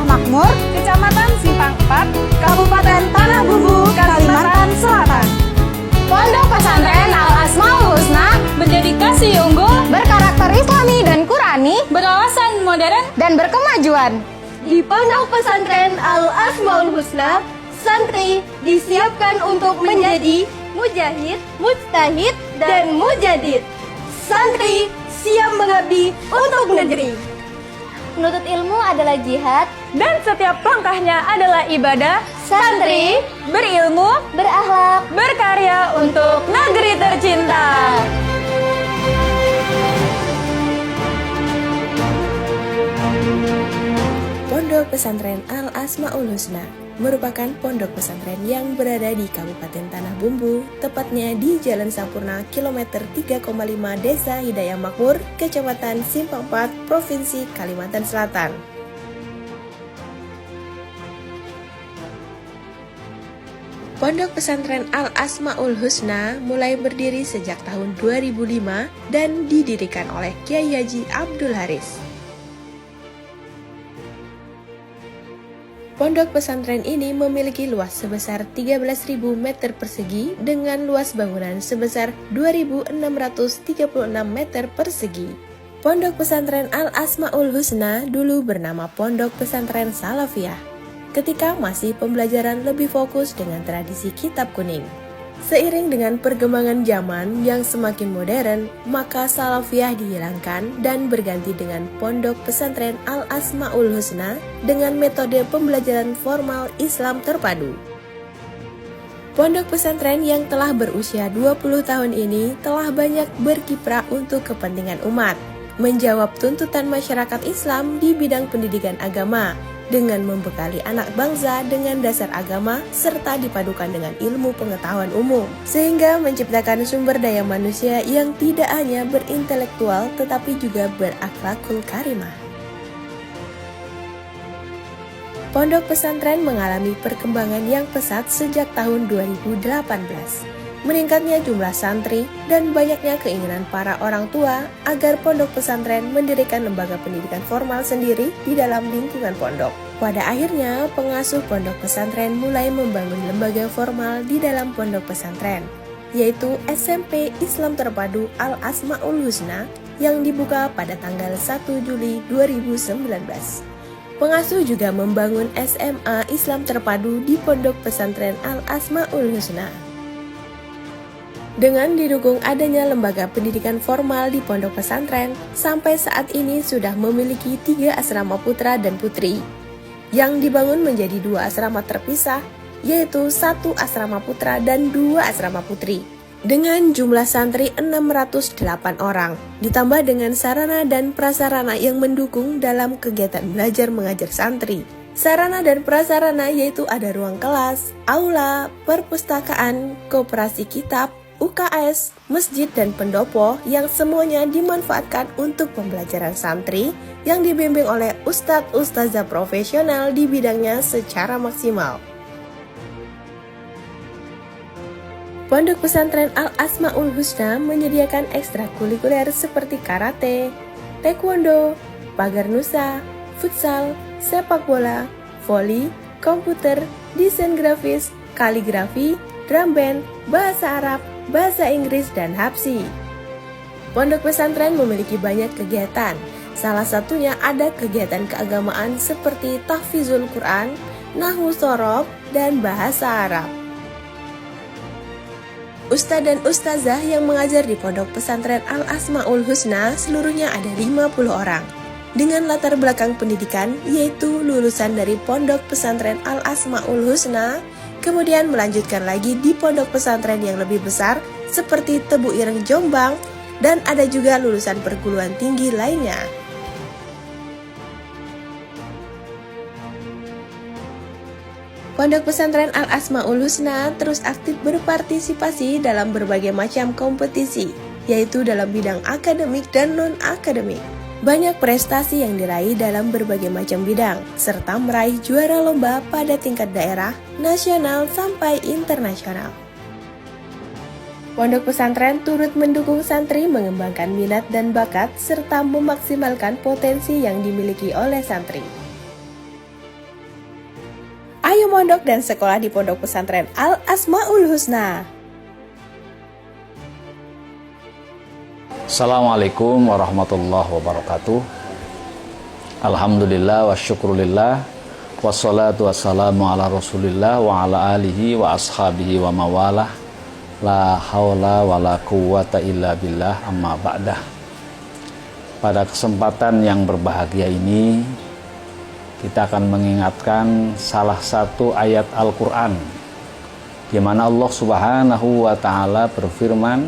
Makmur, Kecamatan Simpang 4, Kabupaten Tanah Bumbu, Kalimantan Selatan. Pondok Pesantren Al-Asmaul Husna berdedikasi unggul, berkarakter Islami dan Qurani, berwawasan modern, dan berkemajuan. Di Pondok Pesantren Al-Asmaul Husna, santri disiapkan untuk menjadi mujahid, mujtahid, dan mujadid. Santri siap mengabdi untuk negeri. Menuntut ilmu adalah jihad, dan setiap langkahnya adalah ibadah. santri Berilmu, berakhlak. berkarya untuk negeri tercinta. Pondok Pesantren Al-Asmaul Husna merupakan pondok pesantren yang berada di Kabupaten Tanah Bumbu, tepatnya di Jalan Sampurna kilometer 3,5 Desa Hidayah Makmur, Kecamatan Simpang 4, Provinsi Kalimantan Selatan. Pondok Pesantren Al-Asmaul Husna mulai berdiri sejak tahun 2005 dan didirikan oleh Kyai Haji Abdul Haris. Pondok pesantren ini memiliki luas sebesar 13.000 meter persegi dengan luas bangunan sebesar 2.636 meter persegi. Pondok pesantren Al-Asmaul Husna dulu bernama Pondok Pesantren Salafiyah, ketika masih pembelajaran lebih fokus dengan tradisi kitab kuning. Seiring dengan perkembangan zaman yang semakin modern, maka Salafiyah dihilangkan dan berganti dengan Pondok Pesantren Al-Asmaul Husna dengan metode pembelajaran formal Islam terpadu. Pondok pesantren yang telah berusia 20 tahun ini telah banyak berkiprah untuk kepentingan umat, menjawab tuntutan masyarakat Islam di bidang pendidikan agama, dengan membekali anak bangsa dengan dasar agama serta dipadukan dengan ilmu pengetahuan umum, sehingga menciptakan sumber daya manusia yang tidak hanya berintelektual tetapi juga berakhlakul karimah. Pondok pesantren mengalami perkembangan yang pesat sejak tahun 2018. Meningkatnya jumlah santri dan banyaknya keinginan para orang tua agar pondok pesantren mendirikan lembaga pendidikan formal sendiri di dalam lingkungan pondok. Pada akhirnya, pengasuh pondok pesantren mulai membangun lembaga formal di dalam pondok pesantren, yaitu SMP Islam Terpadu Al-Asmaul Husna yang dibuka pada tanggal 1 Juli 2019. Pengasuh juga membangun SMA Islam Terpadu di pondok pesantren Al-Asmaul Husna. Dengan didukung adanya lembaga pendidikan formal di pondok pesantren, sampai saat ini sudah memiliki 3 asrama putra dan putri, yang dibangun menjadi 2 asrama terpisah, yaitu 1 asrama putra dan 2 asrama putri, dengan jumlah santri 608 orang, ditambah dengan sarana dan prasarana yang mendukung dalam kegiatan belajar mengajar santri. Sarana dan prasarana yaitu ada ruang kelas, aula, perpustakaan, koperasi kitab, UKS, masjid dan pendopo yang semuanya dimanfaatkan untuk pembelajaran santri yang dibimbing oleh ustadz-ustazah profesional di bidangnya secara maksimal. Pondok Pesantren Al-Asmaul Husna menyediakan ekstrakurikuler seperti karate, taekwondo, pagar nusa, futsal, sepak bola, voli, komputer, desain grafis, kaligrafi, drum band, bahasa Arab, bahasa Inggris, dan hapsi. Pondok pesantren memiliki banyak kegiatan. Salah satunya ada kegiatan keagamaan seperti tahfizul Quran, nahwu sorof, dan bahasa Arab. Ustadz dan ustazah yang mengajar di Pondok Pesantren Al-Asmaul Husna seluruhnya ada 50 orang. Dengan latar belakang pendidikan yaitu lulusan dari Pondok Pesantren Al-Asmaul Husna, kemudian melanjutkan lagi di pondok pesantren yang lebih besar seperti Tebu Ireng Jombang, dan ada juga lulusan perguruan tinggi lainnya. Pondok Pesantren Al-Asmaul Husna terus aktif berpartisipasi dalam berbagai macam kompetisi, yaitu dalam bidang akademik dan non-akademik. Banyak prestasi yang diraih dalam berbagai macam bidang, serta meraih juara lomba pada tingkat daerah, nasional, sampai internasional. Pondok pesantren turut mendukung santri mengembangkan minat dan bakat, serta memaksimalkan potensi yang dimiliki oleh santri. Ayo mondok dan sekolah di Pondok Pesantren Al-Asmaul Husna. Assalamualaikum warahmatullahi wabarakatuh. Alhamdulillah wa syukrulillah. Wassalatu wassalamu ala rasulillah wa ala alihi wa ashabihi wa mawalah. La hawla wa la quwwata illa billah, amma ba'dah. Pada kesempatan yang berbahagia ini, kita akan mengingatkan salah satu ayat Al-Quran di mana Allah Subhanahu wa ta'ala berfirman,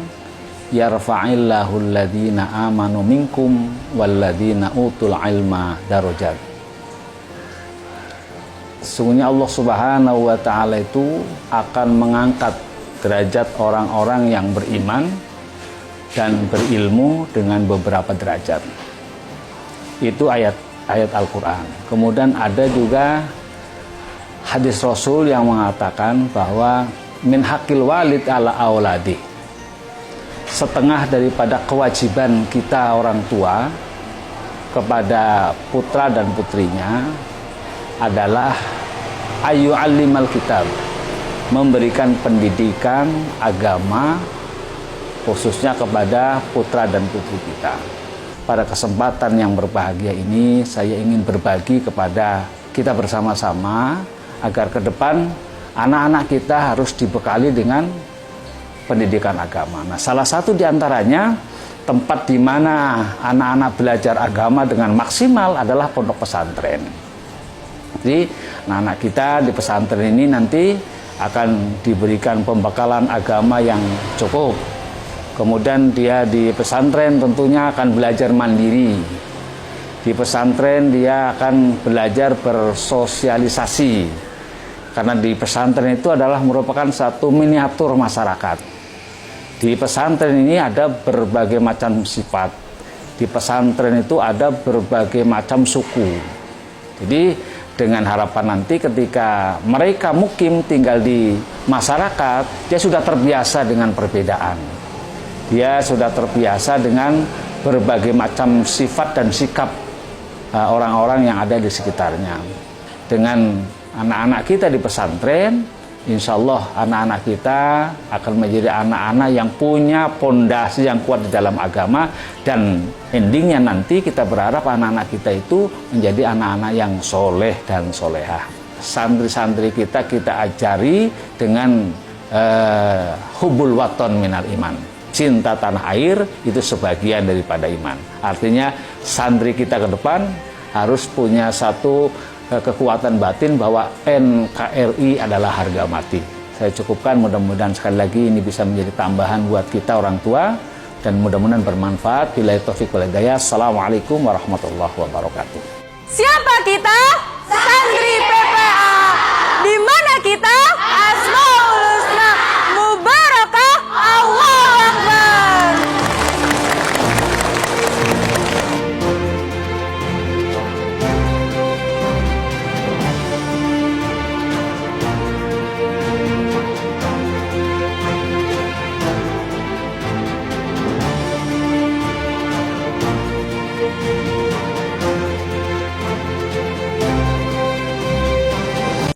yarfa'illahu alladhina amanu minkum walladhina utul ilma darajat. Sesungguhnya Allah Subhanahu wa ta'ala itu akan mengangkat derajat orang-orang yang beriman dan berilmu dengan beberapa derajat. Itu ayat Al-Quran. Kemudian ada juga hadis Rasul yang mengatakan bahwa min haqqil walid ala auladi, setengah daripada kewajiban kita orang tua kepada putra dan putrinya adalah ayu alimal kitab, memberikan pendidikan agama khususnya kepada putra dan putri kita. Pada kesempatan yang berbahagia ini, saya ingin berbagi kepada kita bersama-sama agar ke depan anak-anak kita harus dibekali dengan pendidikan agama. Nah, salah satu diantaranya tempat di mana anak-anak belajar agama dengan maksimal adalah pondok pesantren. Jadi, anak-anak kita di pesantren ini nanti akan diberikan pembekalan agama yang cukup. Kemudian dia di pesantren tentunya akan belajar mandiri. Di pesantren dia akan belajar bersosialisasi. Karena di pesantren itu adalah merupakan satu miniatur masyarakat. Di pesantren ini ada berbagai macam sifat. Di pesantren itu ada berbagai macam suku. Jadi dengan harapan nanti ketika mereka mukim tinggal di masyarakat, dia sudah terbiasa dengan perbedaan. Dia sudah terbiasa dengan berbagai macam sifat dan sikap orang-orang yang ada di sekitarnya. Dengan anak-anak kita di pesantren, insya Allah anak-anak kita akan menjadi anak-anak yang punya pondasi yang kuat di dalam agama. Dan endingnya nanti kita berharap anak-anak kita itu menjadi anak-anak yang soleh dan solehah. Santri-santri kita ajari dengan hubul waton minal iman. Cinta tanah air itu sebagian daripada iman. Artinya santri kita ke depan harus punya satu kekuatan batin bahwa NKRI adalah harga mati. Saya cukupkan, mudah-mudahan sekali lagi ini bisa menjadi tambahan buat kita orang tua dan mudah-mudahan bermanfaat. Billahi taufiq wal hidayah. Assalamualaikum warahmatullahi wabarakatuh. Siapa kita?